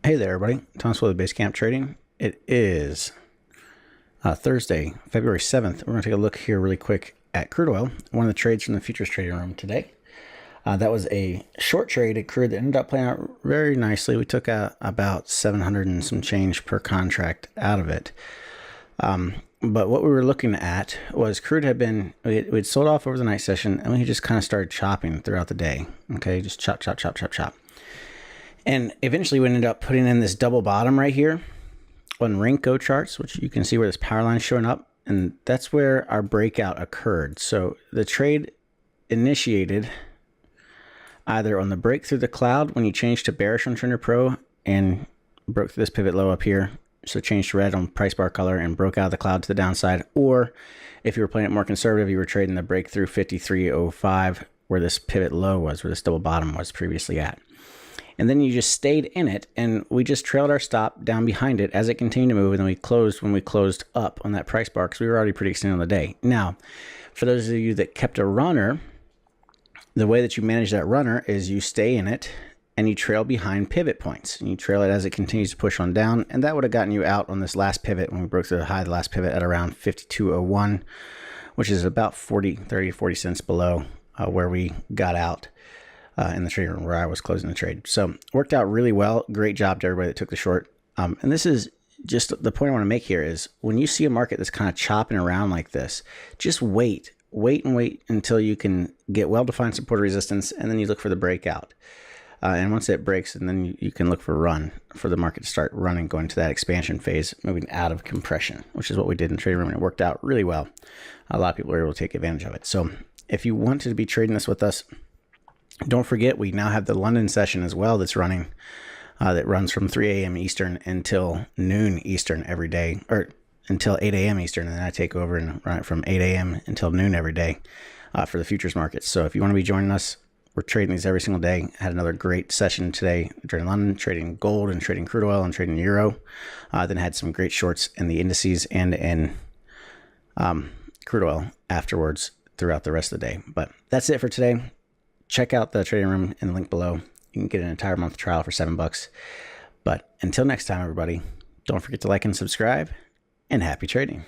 Hey there, everybody. Thomas with Basecamp Trading. It is Thursday, February 7th. We're going to take a look here really quick at crude oil, one of the trades from the futures trading room today. That was a short trade at crude that ended up playing out very nicely. We took out about 700 and some change per contract out of it. But what we were looking at was crude had been, we'd sold off over the night session, and we just kind of started chopping throughout the day. Okay, just chop, chop, chop, chop, chop. And eventually we ended up putting in this double bottom right here on Renko charts, which you can see where this power line is showing up. And that's where our breakout occurred. So the trade initiated either on the break through the cloud when you changed to bearish on Trender Pro and broke through this pivot low up here. So changed to red on price bar color and broke out of the cloud to the downside. Or if you were playing it more conservative, you were trading the breakthrough 53.05 where this pivot low was, where this double bottom was previously at. And then you just stayed in it, and we just trailed our stop down behind it as it continued to move, and then we closed when we closed up on that price bar because we were already pretty extended on the day. Now, for those of you that kept a runner, the way that you manage that runner is you stay in it and you trail behind pivot points. And you trail it as it continues to push on down, and that would have gotten you out on this last pivot when we broke through the high of the last pivot at around 52.01, which is about 30 to 40 cents below where we got out. In the trading room where I was closing the trade. So worked out really well. Great job to everybody that took the short. And this is just the point I want to make here is when you see a market that's kind of chopping around like this, just wait until you can get well-defined support resistance, and then you look for the breakout. And once it breaks, and then you can look for a run for the market to start running, going to that expansion phase, moving out of compression, which is what we did in the trading room. And it worked out really well. A lot of people were able to take advantage of it. So if you wanted to be trading this with us, don't forget, we now have the London session as well that's running, that runs from 3 a.m. Eastern until noon Eastern every day, or until 8 a.m. Eastern, and then I take over and run it from 8 a.m. until noon every day for the futures markets. So if you want to be joining us, we're trading these every single day. Had another great session today during London, trading gold and trading crude oil and trading euro. Then had some great shorts in the indices and in crude oil afterwards throughout the rest of the day. But that's it for today. Check out the trading room in the link below. You can get an entire month trial for $7. But until next time, everybody, don't forget to like and subscribe, and happy trading.